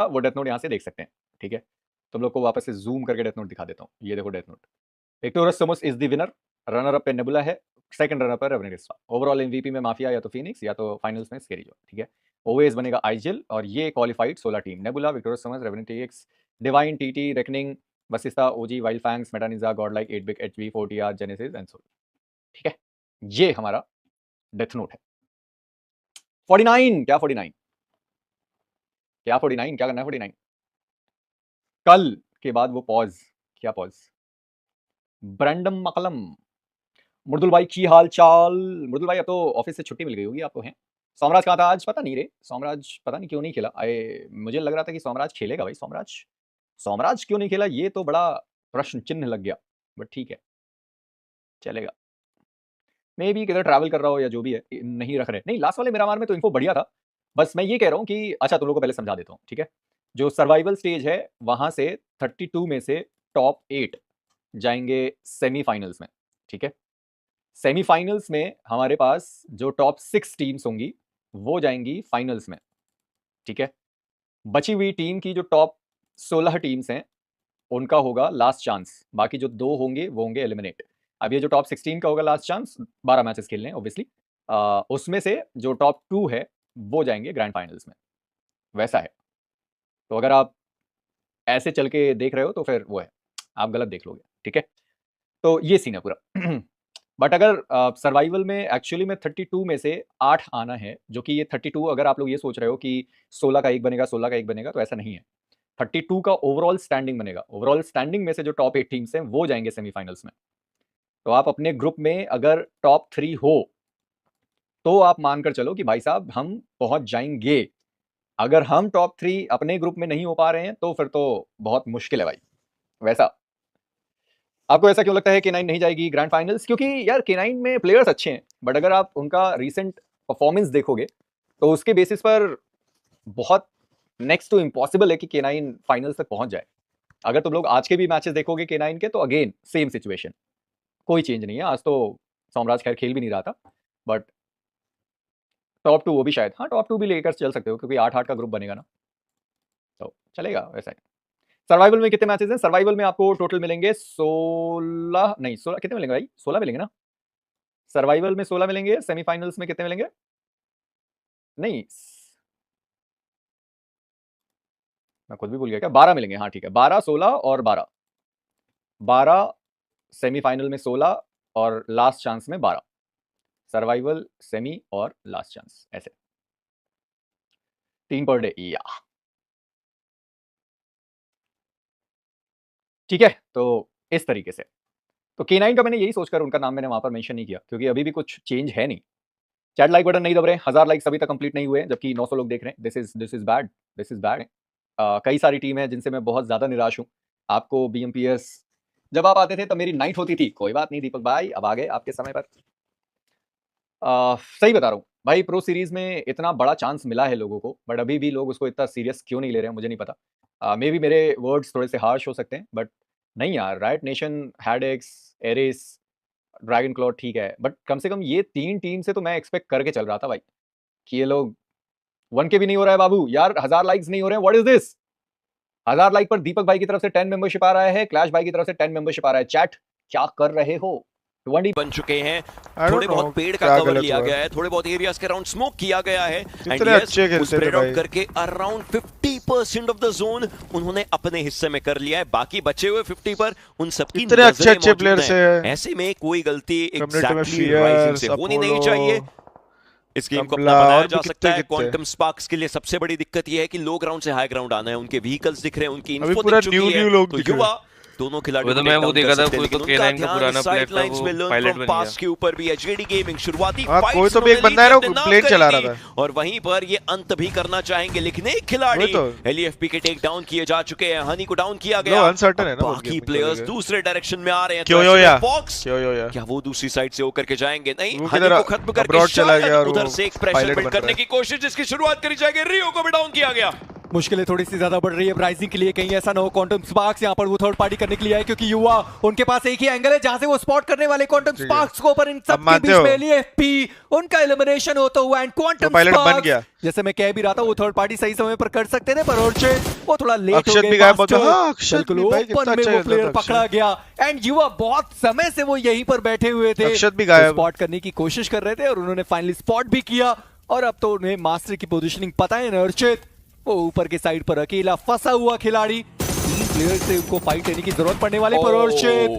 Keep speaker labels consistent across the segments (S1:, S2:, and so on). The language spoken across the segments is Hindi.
S1: वो डेथ नोट यहाँ से देख सकते हैं, ठीक है। तुम लोग को वापस से जूम करके डेथ नोट दिखा देता हूँ। ये देखो Death Note. Victores Sumus is the winner, runner up पे नेबुला है, सेकंड रनर पर रेवेनिस्टा। ओवरऑल एमवीपी में माफिया या तो फिनिक्स या तो फाइनल्स में स्केरिजो, ठीक है। ओवेज बनेगा आइजिल और ये qualified 16 team, Nebula, Victores Sumus, रेवेनिटीएक्स, डिवाइन, टीटी, रेकनिंग, बसिस्ता, ओजी, वाइल्ड फैंग्स, मेटानिजा, Godlike, eight bit, HV, 4TR, Genesis and Soul, ठीक है। ये हमारा डेथ नोट है। 49 क्या 49 क्या 49 क्या करना है 49? कल के बाद वो पॉज, क्या पॉज? ब्रैंडम मकलम, मुर्दुल भाई की हाल चाल? मुर्दुल भाई अब तो ऑफिस से छुट्टी मिल गई होगी आपको, हैं? सोमराज कहाँ था आज? पता नहीं रे, सोमराज पता नहीं क्यों नहीं खेला। मुझे लग रहा था कि सोमराज खेलेगा भाई। सोमराज क्यों नहीं खेला, ये तो बड़ा प्रश्न चिन्ह लग गया, बट ठीक है चलेगा। मे बी किधर ट्रैवल कर रहा हो या जो भी है, नहीं रख रहे। नहीं, लास्ट वाले मिरामार में तो इन्फो बढ़िया था। बस मैं ये कह रहा हूँ कि अच्छा, तुम लोगों को पहले समझा देता हूँ, ठीक है। जो सर्वाइवल स्टेज है वहां से 32 में से टॉप 8 जाएंगे सेमीफाइनल्स में, ठीक है। सेमीफाइनल्स में हमारे पास जो टॉप 6 टीम्स होंगी वो जाएंगी फाइनल्स में, ठीक है। बची हुई टीम की जो टॉप 16 टीम्स हैं उनका होगा लास्ट चांस, बाकी जो 2 होंगे वो होंगे एलिमिनेट। अब ये जो टॉप 16 का होगा लास्ट चांस, 12 मैचेस खेलने हैं ऑब्वियसली, उसमें से जो टॉप 2 है वो जाएंगे ग्रैंड फाइनल्स में, वैसा है। तो अगर आप ऐसे चल के देख रहे हो तो फिर वो है, आप गलत देख लोगे, ठीक है। तो ये सीन है पूरा। बट अगर सर्वाइवल में एक्चुअली में 32 में से 8 आना है, जो कि ये 32, अगर आप लोग ये सोच रहे हो कि 16 का एक बनेगा, 16 का एक बनेगा, तो ऐसा नहीं है। 32 का ओवरऑल स्टैंडिंग बनेगा। ओवरऑल स्टैंडिंग में से जो टॉप 8 टीम्स हैं वो जाएंगे सेमीफाइनल्स में। तो आप अपने ग्रुप में अगर टॉप 3 हो तो आप मानकर चलो कि भाई साहब हम पहुंच जाएंगे। अगर हम टॉप 3 अपने ग्रुप में नहीं हो पा रहे हैं तो फिर तो बहुत मुश्किल है भाई। वैसा आपको ऐसा क्यों लगता है K9 नहीं जाएगी ग्रैंड फाइनल्स? क्योंकि यार K9 में प्लेयर्स अच्छे हैं, बट अगर आप उनका रीसेंट परफॉर्मेंस देखोगे तो उसके बेसिस पर बहुत नेक्स्ट टू इम्पॉसिबल है कि K9 फाइनल्स तक पहुंच जाए। अगर तुम लोग आज के भी मैचेस देखोगे K9 के, तो अगेन सेम सिचुएशन, कोई चेंज नहीं है। आज तो सोमराज खैर खेल भी नहीं रहा था, बट टॉप 2 वो भी शायद, हाँ टॉप 2 भी लेकर चल सकते हो क्योंकि 8-8 का ग्रुप बनेगा ना, तो चलेगा वैसा है। सर्वाइवल में कितने मैचेस हैं? सर्वाइवल में आपको टोटल मिलेंगे 16, नहीं 16 कितने मिलेंगे भाई? 16 मिलेंगे ना। सर्वाइवल में 16 मिलेंगे, सेमीफाइनल्स में कितने मिलेंगे? नहीं, मैं खुद भी भूल गया क्या, 12 मिलेंगे। हाँ ठीक है, 12, 16 और 12 सेमीफाइनल में 16 और लास्ट चांस में 12। सर्वाइवल, सेमी और लास्ट चांस, ऐसे 3 पर डे या ठीक है। तो इस तरीके से तो K9 का मैंने यही सोचकर उनका नाम मैंने वहां पर मेंशन नहीं किया, क्योंकि अभी भी कुछ चेंज है नहीं। चैट लाइक बटन नहीं दब रहे, 1000 लाइक्स अभी तक कंप्लीट नहीं हुए, जबकि 900 लोग देख रहे हैं। This is bad, this is bad. कई सारी टीम है जिनसे मैं बहुत ज्यादा निराश हूँ। आपको BMPS जब आप आते थे तब मेरी नाइट होती थी, कोई बात नहीं दीपक भाई, अब आ गए आपके समय पर। सही बता रहा हूँ भाई, प्रो सीरीज में इतना बड़ा चांस मिला है लोगों को, बट अभी भी लोग उसको इतना सीरियस क्यों नहीं ले रहे हैं मुझे नहीं पता। मे बी मेरे वर्ड्स थोड़े से हार्श हो सकते हैं, बट नहीं यार, राइट नेशन, हैडेक्स, एरिस, ड्रैगन क्लॉ ठीक है, बट कम से कम ये 3 टीम से तो मैं एक्सपेक्ट करके चल रहा था भाई कि ये लोग 1K भी नहीं हो रहा है बाबू यार, 1000 लाइक्स नहीं हो रहे हैं, व्हाट इज दिस? 1000 लाइक पर दीपक भाई की तरफ से 10 मेंबरशिप आ रहा है, क्लैश भाई की तरफ से 10 मेंबरशिप आ रहा है। चैट क्या कर रहे हो? 20
S2: बन चुके हैं, थोड़े बहुत पेड़ का कवर लिया गया है, थोड़े बहुत एरियाज के अराउंड स्मोक किया गया है, एंड यस स्प्रेड आउट करके अराउंड 50% ऑफ द जोन उन्होंने अपने हिस्से में कर लिया है। बाकी बचे हुए 50 पर उन सबकी
S3: अच्छे प्लेयर्स हैं।
S2: ऐसे में कोई गलती एग्जैक्टली राइजिंग से होनी नहीं चाहिए। इस गेम को अपना बनाया जा सकता है। क्वांटम स्पार्क्स के लिए सबसे बड़ी दिक्कत यह है कि लो ग्राउंड से हाई ग्राउंड आना है। उनके व्हीकल्स दिख रहे हैं, उनकी इन्फो दिख चुकी है, तो युवा दोनों खिलाड़ी
S4: तो मैं वो देखा था, कोई तो K9 का पुराना प्लेयर था, वो पायलट बन गया।
S2: के ऊपर भी एचडी गेमिंग शुरुआती
S3: कोई तो भी एक बंदा है ना प्लेन चला रहा था,
S2: और वहीं पर ये अंत भी करना चाहेंगे, लेकिन एक खिलाड़ी LEFP के टेक डाउन किए जा चुके हैं। हनी को डाउन किया गया,
S3: अनसर्टेन है ना।
S2: बाकी प्लेयर्स दूसरे डायरेक्शन में आ रहे हैं। क्या वो दूसरी साइड से होकर के जाएंगे? नहीं, हनी को खत्म करके उधर से एक प्रेशर बिल्ड करने की कोशिश, जिसकी शुरुआत करी जाएगी। रियो को भी डाउन किया गया।
S5: मुश्किलें थोड़ी सी ज्यादा बढ़ रही है राइजिंग के लिए, कहीं ऐसा ना हो क्वांटम स्पार्क्स यहाँ पर वो थर्ड पार्टी करने के लिए आए, क्योंकि युवा उनके पास एक ही एंगल है जहां से वो स्पॉट करने वाले क्वांटम स्पार्क्स को, पर इन सब के बीच में एफपी उनका एलिमिनेशन होता हुआ एंड क्वांटम स्पार्क्स, जैसे मैं कह भी रहा था, वो थर्ड पार्टी सही समय पर कर सकते थे, पर अर्चित वो थोड़ा लेट हो गए। बिल्कुल ओपन में वो प्लेयर पकड़ा गया एंड युवा बहुत समय से वो यहीं पर बैठे हुए थे, स्पॉट करने की कोशिश कर रहे थे और उन्होंने फाइनली स्पॉट भी किया। और अब तो उन्हें मास्टर की पोजीशनिंग पता है ना, अर्चित वो ऊपर के साइड पर अकेला फंसा हुआ खिलाड़ी, 3 प्लेयर से उनको फाइट लेने की जरूरत पड़ने वाली, पर अर्चित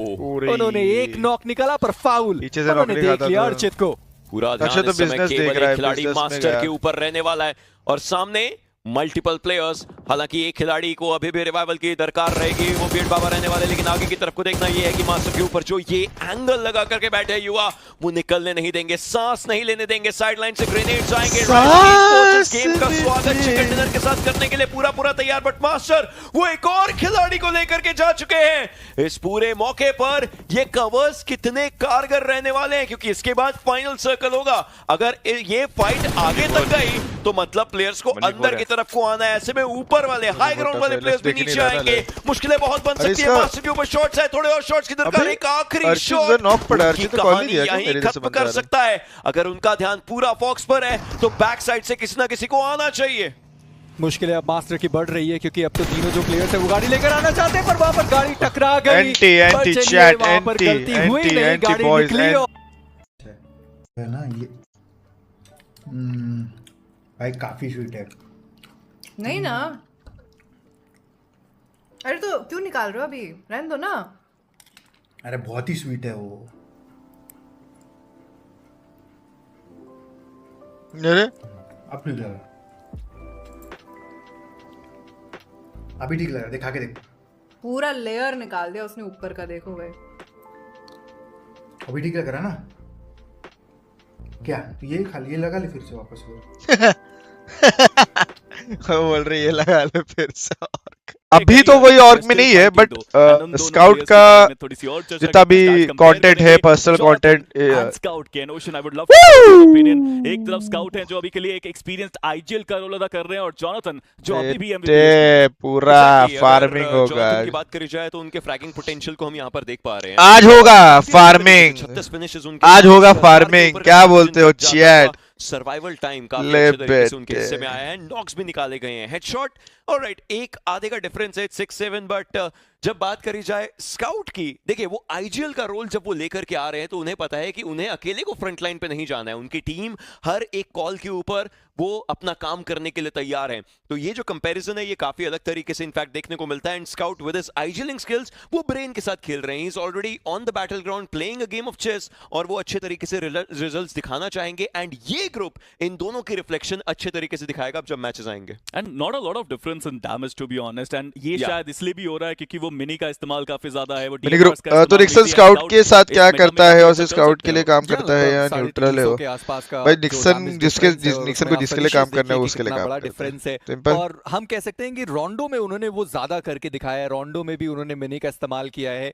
S5: उन्होंने एक नॉक निकाला पर फाउल उन्होंने देख लिया अर्चित को।
S2: पूरा ध्यान इस समय केवल एक खिलाड़ी मास्टर के ऊपर रहने वाला है और सामने मल्टीपल प्लेयर्स। हालांकि एक खिलाड़ी को अभी भी रिवाइवल की दरकार रहेगी, वो बीट बाबा रहने वाले, लेकिन आगे की तरफ को देखना ये है कि मास्टर के ऊपर जो ये एंगल लगा करके बैठे युवा, वो निकलने नहीं देंगे, सांस नहीं लेने देंगे, साइडलाइन से ग्रेनेड्स आएंगे। गेम का स्वागत चिकन डिनर के साथ करने के लिए पूरा तैयार, बट मास्टर वो एक और खिलाड़ी को लेकर के जा चुके हैं। इस पूरे मौके पर ये कवर्स कितने कारगर रहने वाले हैं, क्योंकि इसके बाद फाइनल सर्कल होगा। अगर ये फाइट आगे तक गई तो मतलब प्लेयर्स को अंदर की तरफ को आना है, ऐसे में ऊपर वाले हाई ग्राउंड वाले प्लेयर्स भी नीचे आएंगे, मुश्किलें बहुत बन सकती है। मास्टर के ऊपर शॉट्स है, थोड़े और शॉट्स की दरकार, एक आखिरी शॉट
S3: नॉक पड़ा, अर्चित को कॉल नहीं दिया
S2: यहीं खत्म कर सकता है। अगर उनका ध्यान पूरा फॉक्स पर है तो बैक साइड से किसी ना किसी को आना चाहिए।
S5: मुश्किलें अब मास्टर की बढ़ रही है, क्योंकि अब तो तीनों जो प्लेयर्स है वो गाड़ी लेकर आना चाहते हैं, पर वहां पर गाड़ी टकरा गई।
S3: एंटी चैट, एंटी बॉयज
S6: है ना ये। भाई काफी स्वीट है।
S7: नहीं ना, अरे तो क्यों निकाल रहे हो, अभी रहने दो ना।
S6: अरे बहुत ही स्वीट है वो।
S3: अरे
S6: अब ठीक लगा, अभी ठीक लगा, दिखा के देख।
S7: पूरा लेयर निकाल दिया उसने ऊपर का, देखो भाई
S6: अभी ठीक लग रहा ना। क्या ये खाली ये लगा ले फिर से वापस वो
S3: बोल रही है लगा ले फिर से। अभी तो वही ऑर्ग में नहीं है, बट स्काउट का जितना भी कंटेंट है, पर्सनल कंटेंट
S8: स्काउट के ocean, I would love opinion. एक तरफ स्काउट है जो अभी के लिए एक एक्सपीरियंस्ड आईजीएल का रोल अदा कर रहे हैं, और जोनाथन जो अभी भी एमवीपी
S3: पूरा फार्मिंग होगा।
S2: की बात करी जाए तो उनके फ्रैगिंग पोटेंशियल को हम यहां पर देख पा रहे हैं।
S3: आज होगा फार्मिंग,
S2: 36 फिनिशेस उनके,
S3: आज होगा फार्मिंग, क्या बोलते हो चैट।
S2: सर्वाइवल टाइम काफी अच्छे तरीके से उनके हिस्से में आया है, नॉक्स भी निकाले गए हैं, हेडशॉट ऑलराइट, एक आधे का डिफरेंस है 6-7, बट जब बात करी जाए स्काउट की, देखिए वो आईजीएल का रोल जब वो लेकर के आ रहे हैं तो उन्हें पता है कि उन्हें अकेले को फ्रंट लाइन पे नहीं जाना है, उनकी टीम हर एक कॉल के ऊपर वो अपना काम करने के लिए तैयार है। तो ये जो कंपैरिजन है ये काफी अलग तरीके से इनफैक्ट देखने को मिलता है, and Scout with his IGLing skills वो ब्रेन के साथ खेल रहे हैं, he is already on the battle ground playing a game of chess, और वो अच्छे तरीके से रिजल्ट्स दिखाना चाहेंगे, एंड ये ग्रुप इन दोनों की रिफ्लेक्शन अच्छे तरीके से दिखाएगा जब मैचेस आएंगे।
S8: And not a lot of difference in damage to be honest, and ये शायद इसलिए भी हो रहा है क्योंकि वो मिनी का इस्तेमाल काफी ज्यादा है। वो
S3: तो निक्सन स्काउट के साथ क्या करता है, और स्काउट के लिए काम करता है या न्यूट्रल है वो? भाई निक्सन निक्सन को जिसके लिए काम करना है उसके लिए काम
S5: बड़ा डिफरेंस है। और हम कह सकते हैं कि रोंडो में उन्होंने वो ज्यादा करके दिखाया है, रोंडो में भी उन्होंने मिनी का इस्तेमाल किया है,